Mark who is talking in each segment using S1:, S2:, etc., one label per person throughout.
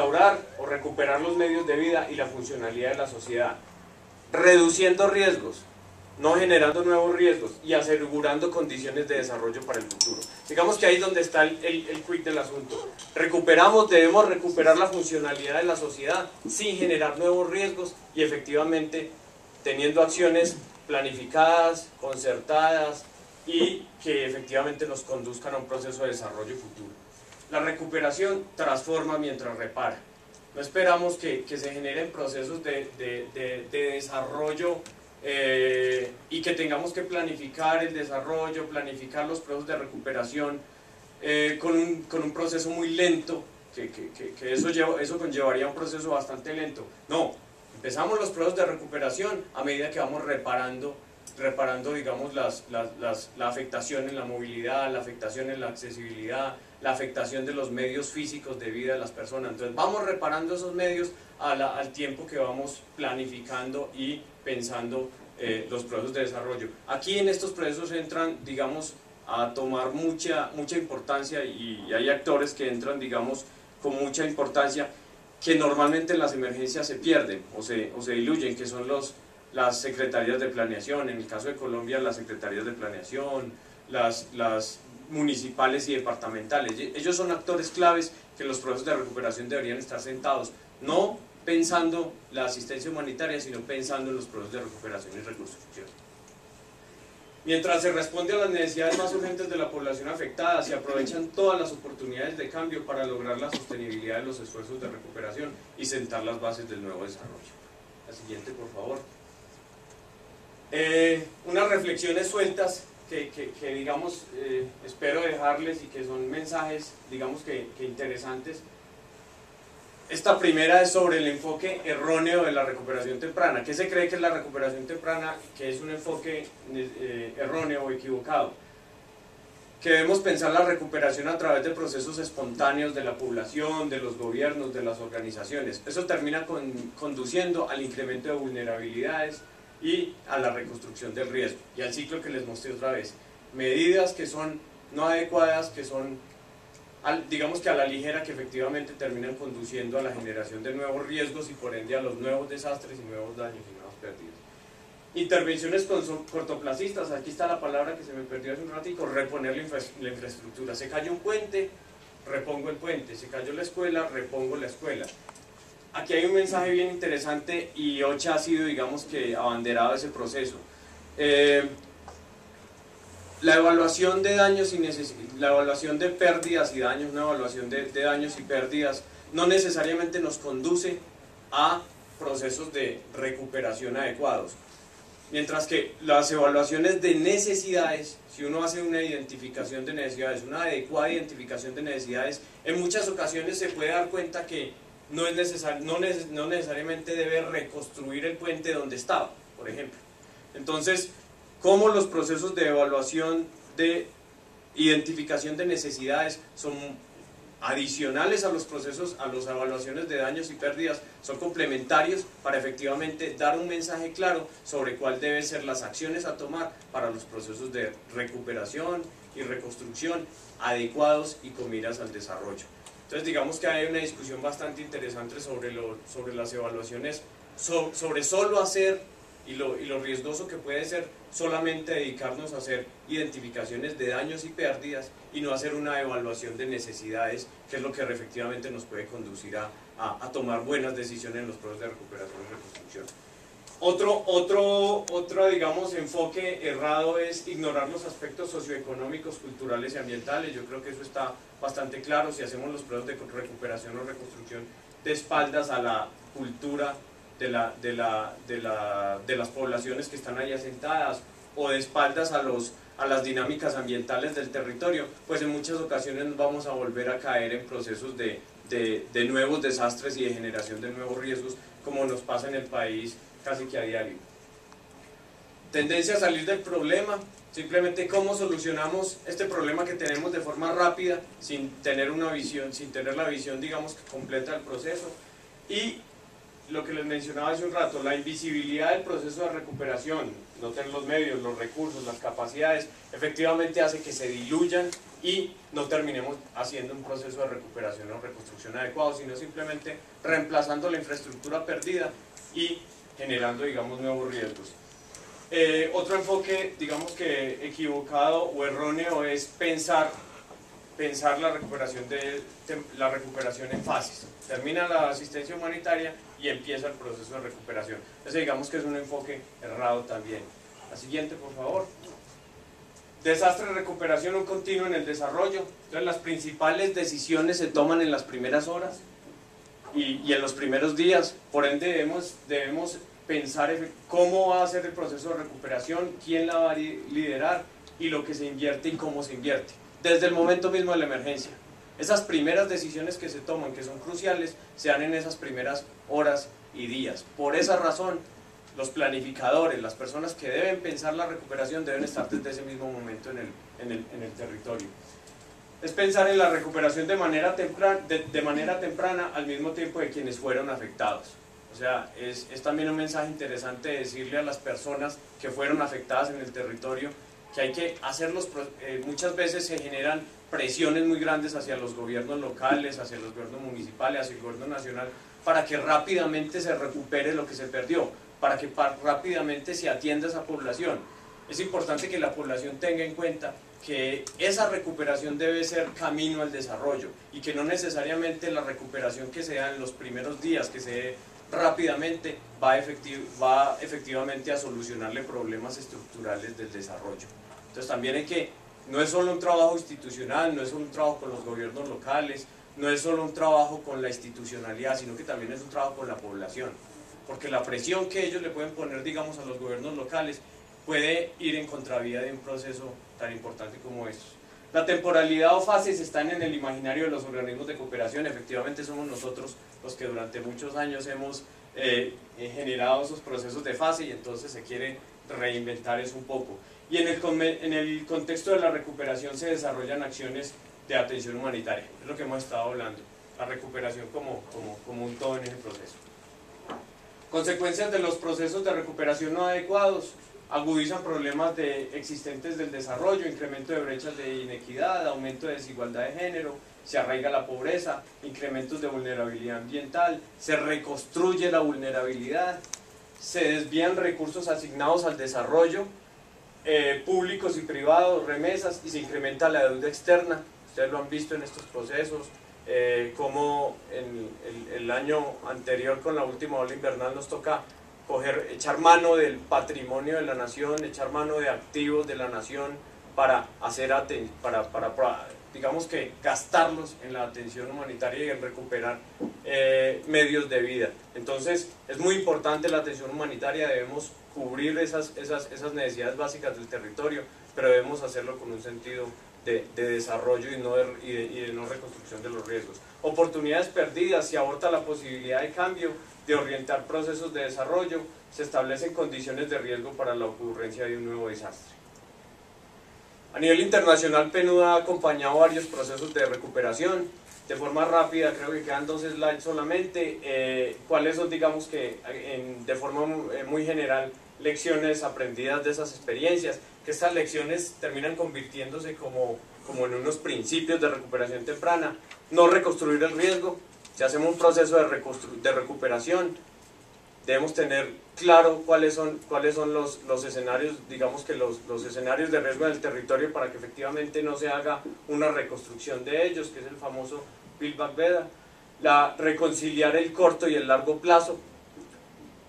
S1: restaurar o recuperar los medios de vida y la funcionalidad de la sociedad, reduciendo riesgos, no generando nuevos riesgos y asegurando condiciones de desarrollo para el futuro. Digamos que ahí es donde está el quid del asunto. Debemos recuperar la funcionalidad de la sociedad sin generar nuevos riesgos y efectivamente teniendo acciones planificadas, concertadas y que efectivamente nos conduzcan a un proceso de desarrollo futuro. La recuperación transforma mientras repara. No esperamos que se generen procesos de desarrollo y que tengamos que planificar el desarrollo, planificar los procesos de recuperación con un proceso muy lento, que eso conllevaría un proceso bastante lento. No, empezamos los procesos de recuperación a medida que vamos reparando digamos, la afectación en la movilidad, la afectación en la accesibilidad, la afectación de los medios físicos de vida de las personas. Entonces vamos reparando esos medios al tiempo que vamos planificando y pensando los procesos de desarrollo. Aquí en estos procesos entran, digamos, a tomar mucha importancia y hay actores que entran, digamos, con mucha importancia que normalmente en las emergencias se pierden o se diluyen, que son las secretarías de planeación. En el caso de Colombia, las secretarías de planeación, las municipales y departamentales. Ellos son actores claves que en los procesos de recuperación deberían estar sentados, no pensando la asistencia humanitaria, sino pensando en los procesos de recuperación y reconstrucción. Mientras se responde a las necesidades más urgentes de la población afectada, se aprovechan todas las oportunidades de cambio para lograr la sostenibilidad de los esfuerzos de recuperación y sentar las bases del nuevo desarrollo. La siguiente, por favor. Unas reflexiones sueltas que digamos, espero dejarles y que son mensajes, digamos que interesantes. Esta primera es sobre el enfoque erróneo de la recuperación temprana. ¿Qué se cree que es la recuperación temprana? Que es un enfoque erróneo o equivocado. Que debemos pensar la recuperación a través de procesos espontáneos de la población, de los gobiernos, de las organizaciones. Eso termina conduciendo al incremento de vulnerabilidades y a la reconstrucción del riesgo. Y al ciclo que les mostré otra vez. Medidas que son no adecuadas, que son, digamos que a la ligera, que efectivamente terminan conduciendo a la generación de nuevos riesgos y por ende a los nuevos desastres y nuevos daños y nuevas pérdidas. Intervenciones cortoplacistas, aquí está la palabra que se me perdió hace un ratico, reponer la infraestructura. Se cayó un puente, repongo el puente. Se cayó la escuela, repongo la escuela. Aquí hay un mensaje bien interesante y OCHA ha sido, digamos que, abanderado de ese proceso. La evaluación de daños la evaluación de pérdidas y daños, una evaluación de daños y pérdidas no necesariamente nos conduce a procesos de recuperación adecuados. Mientras que las evaluaciones de necesidades, si uno hace una identificación de necesidades, una adecuada identificación de necesidades, en muchas ocasiones se puede dar cuenta que no necesariamente debe reconstruir el puente donde estaba, por ejemplo. Entonces, ¿cómo los procesos de evaluación de identificación de necesidades son adicionales a los procesos, a las evaluaciones de daños y pérdidas, son complementarios para efectivamente dar un mensaje claro sobre cuál deben ser las acciones a tomar para los procesos de recuperación y reconstrucción adecuados y con miras al desarrollo? Entonces digamos que hay una discusión bastante interesante sobre las evaluaciones, sobre solo hacer y lo riesgoso que puede ser solamente dedicarnos a hacer identificaciones de daños y pérdidas y no hacer una evaluación de necesidades, que es lo que efectivamente nos puede conducir a tomar buenas decisiones en los procesos de recuperación y reconstrucción. Otro digamos, enfoque errado es ignorar los aspectos socioeconómicos, culturales y ambientales. Yo creo que eso está bastante claro. Si hacemos los procesos de recuperación o reconstrucción de espaldas a la cultura de las poblaciones que están ahí asentadas o de espaldas a las dinámicas ambientales del territorio, pues en muchas ocasiones nos vamos a volver a caer en procesos de nuevos desastres y de generación de nuevos riesgos, como nos pasa en el país casi que a diario. Tendencia a salir del problema, simplemente cómo solucionamos este problema que tenemos de forma rápida, sin tener una visión, sin tener la visión, digamos, completa del proceso. Y lo que les mencionaba hace un rato, la invisibilidad del proceso de recuperación, no tener los medios, los recursos, las capacidades, efectivamente hace que se diluyan y no terminemos haciendo un proceso de recuperación o reconstrucción adecuado, sino simplemente reemplazando la infraestructura perdida y generando, digamos, nuevos riesgos. Otro enfoque, digamos que equivocado o erróneo, es pensar la recuperación en fases. Termina la asistencia humanitaria y empieza el proceso de recuperación. Ese, digamos que es un enfoque errado también. La siguiente, por favor. Desastre de recuperación, un continuo en el desarrollo. Entonces, las principales decisiones se toman en las primeras horas y en los primeros días. Por ende, debemos pensar cómo va a ser el proceso de recuperación, quién la va a liderar y lo que se invierte y cómo se invierte. Desde el momento mismo de la emergencia. Esas primeras decisiones que se toman, que son cruciales, se dan en esas primeras horas y días. Por esa razón, los planificadores, las personas que deben pensar la recuperación, deben estar desde ese mismo momento en el territorio. Es pensar en la recuperación de manera temprana al mismo tiempo de quienes fueron afectados. O sea, es también un mensaje interesante decirle a las personas que fueron afectadas en el territorio que hay que hacerlos. Muchas veces se generan presiones muy grandes hacia los gobiernos locales, hacia los gobiernos municipales, hacia el gobierno nacional, para que rápidamente se recupere lo que se perdió, para que rápidamente se atienda a esa población. Es importante que la población tenga en cuenta que esa recuperación debe ser camino al desarrollo y que no necesariamente la recuperación que se da en los primeros días, que se dé rápidamente, va efectivamente a solucionarle problemas estructurales del desarrollo. Entonces también no es solo un trabajo institucional, no es solo un trabajo con los gobiernos locales, no es solo un trabajo con la institucionalidad, sino que también es un trabajo con la población, porque la presión que ellos le pueden poner, digamos, a los gobiernos locales puede ir en contravía de un proceso tan importante como estos. La temporalidad o fases están en el imaginario de los organismos de cooperación. Efectivamente somos nosotros los que durante muchos años hemos generado esos procesos de fase y entonces se quiere reinventar eso un poco. Y en el contexto de la recuperación se desarrollan acciones de atención humanitaria, es lo que hemos estado hablando, la recuperación como un todo en ese proceso. Consecuencias de los procesos de recuperación no adecuados: agudizan problemas existentes del desarrollo, incremento de brechas de inequidad, aumento de desigualdad de género, se arraiga la pobreza, incrementos de vulnerabilidad ambiental, se reconstruye la vulnerabilidad, se desvían recursos asignados al desarrollo, públicos y privados, remesas, y se incrementa la deuda externa. Ustedes lo han visto en estos procesos, como en el año anterior con la última ola invernal nos toca echar mano del patrimonio de la nación, echar mano de activos de la nación para digamos que gastarlos en la atención humanitaria y en recuperar medios de vida. Entonces es muy importante la atención humanitaria, debemos cubrir esas necesidades básicas del territorio, pero debemos hacerlo con un sentido de desarrollo y de no reconstrucción de los riesgos. Oportunidades perdidas: se aborta la posibilidad de cambio, de orientar procesos de desarrollo, se establecen condiciones de riesgo para la ocurrencia de un nuevo desastre. A nivel internacional, PNUD ha acompañado varios procesos de recuperación. De forma rápida, creo que quedan 2 slides solamente. ¿Cuáles son, digamos que, de forma muy general, lecciones aprendidas de esas experiencias? Que estas lecciones terminan convirtiéndose como en unos principios de recuperación temprana. No reconstruir el riesgo. Si hacemos un proceso de recuperación, debemos tener claro cuáles son los escenarios, digamos que los escenarios de riesgo del territorio, para que efectivamente no se haga una reconstrucción de ellos, que es el famoso Build Back Better. Reconciliar el corto y el largo plazo,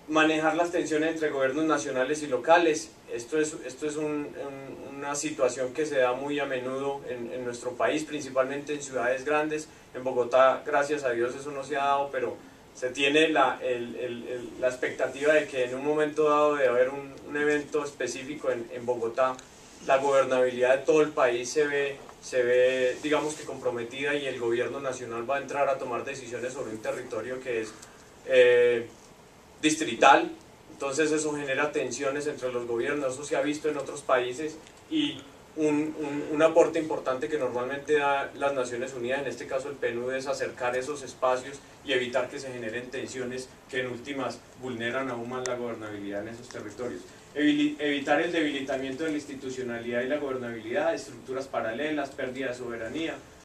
S1: manejar las tensiones entre gobiernos nacionales y locales. Esto es una situación que se da muy a menudo en nuestro país, principalmente en ciudades grandes. En Bogotá, gracias a Dios, eso no se ha dado, pero se tiene la expectativa de que en un momento dado de haber un evento específico en Bogotá, la gobernabilidad de todo el país se ve, digamos que comprometida, y el gobierno nacional va a entrar a tomar decisiones sobre un territorio que es distrital. Entonces eso genera tensiones entre los gobiernos, eso se ha visto en otros países, y un aporte importante que normalmente da las Naciones Unidas, en este caso el PNUD, es acercar esos espacios y evitar que se generen tensiones que en últimas vulneran aún más la gobernabilidad en esos territorios. Evitar el debilitamiento de la institucionalidad y la gobernabilidad, estructuras paralelas, pérdida de soberanía,